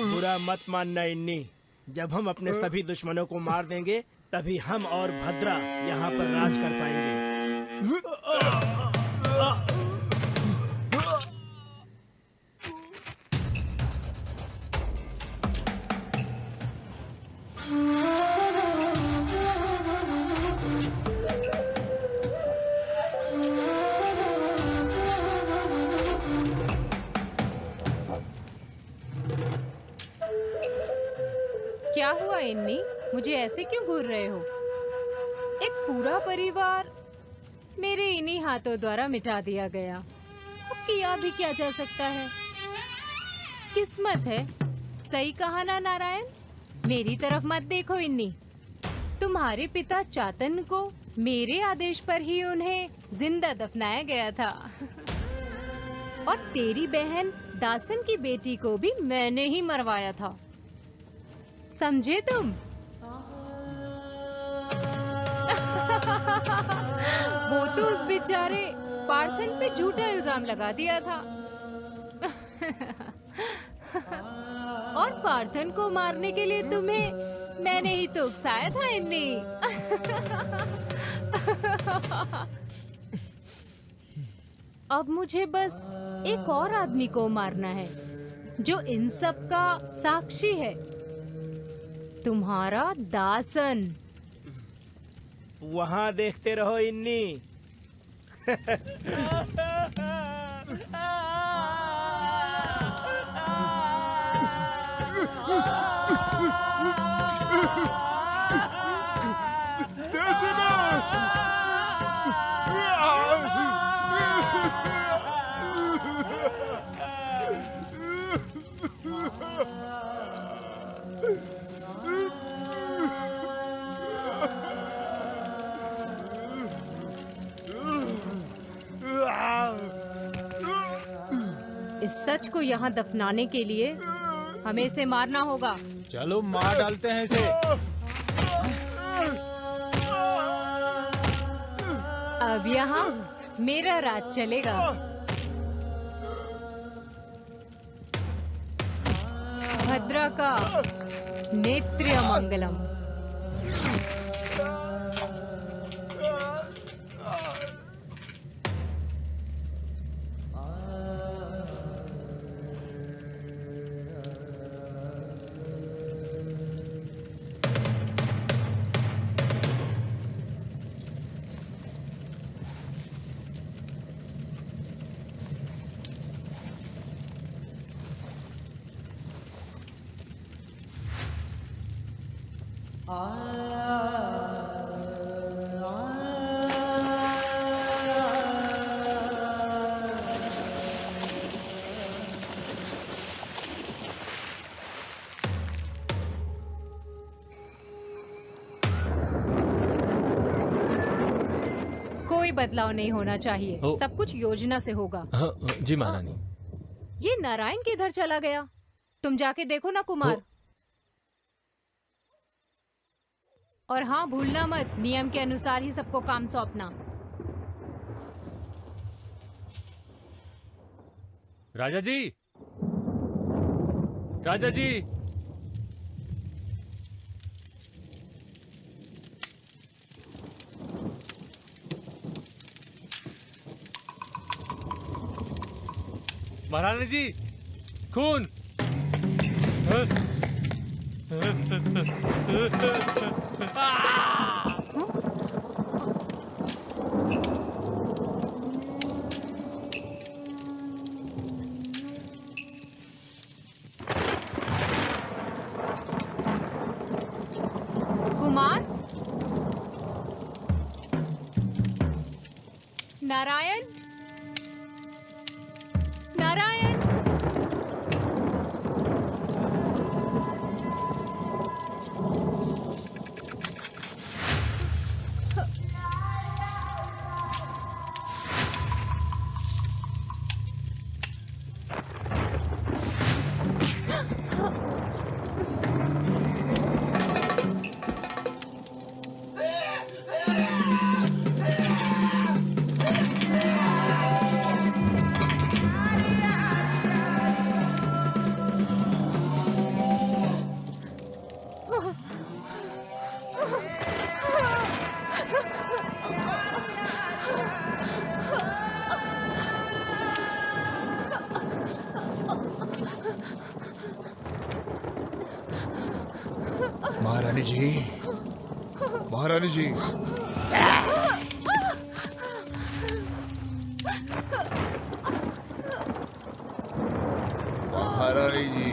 C: बुरा मत मानना इन्नी। जब हम अपने सभी दुश्मनों को मार देंगे तभी हम और भद्रा यहाँ पर राज कर पाएंगे।
M: क्या हुआ इन्नी? मुझे ऐसे क्यों घूर रहे हो? एक पूरा परिवार मेरे इन्हीं हाथों द्वारा मिटा दिया गया। अब किया भी क्या जा सकता है? किस्मत है। सही कहा ना नारायण? मेरी तरफ मत देखो इन्हीं। तुम्हारे पिता चातन को मेरे आदेश पर ही उन्हें जिंदा दफनाया गया था। और तेरी बहन दासन की बेटी को भी मैंने ही मरवाया था। समझे तुम? वो तो उस बेचारे पार्थन पे झूठा इल्जाम लगा दिया था। और पार्थन को मारने के लिए तुम्हें मैंने ही तो उकसाया था इन्हीं। अब मुझे बस एक और आदमी को मारना है जो इन सब का साक्षी है। तुम्हारा दासन।
C: वहाँ देखते रहो इन्नी।
M: इस सच को यहाँ दफनाने के लिए हमें इसे मारना होगा।
F: चलो मार डालते हैं इसे।
M: अब यहाँ मेरा राज चलेगा। भद्रा का नेत्र्य मंगलम। कोई बदलाव नहीं होना चाहिए। सब कुछ योजना से होगा।
D: जी महारानी।
M: ये नारायण किधर चला गया? तुम जाके देखो ना कुमार। और हाँ, भूलना मत, नियम के अनुसार ही सबको काम सौंपना।
D: राजा जी, राजा जी। महारानी जी, खून।
M: कुमार, नारायण, नारायण।
E: महारानी जी, महारानी जी। महारानी जी।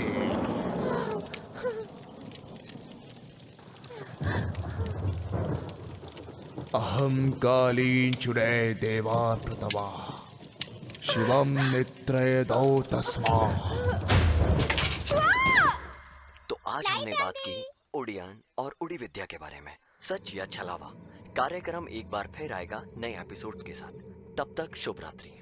E: अहम कालीन चुड़े देवा प्रतमा शिवम नित्रय दो तस्मा।
B: तो आज हमने बात की उड़ियान और उड़ी विद्या के बारे में। सच या छलावा कार्यक्रम एक बार फिर आएगा नए एपिसोड के साथ। तब तक शुभ रात्रि।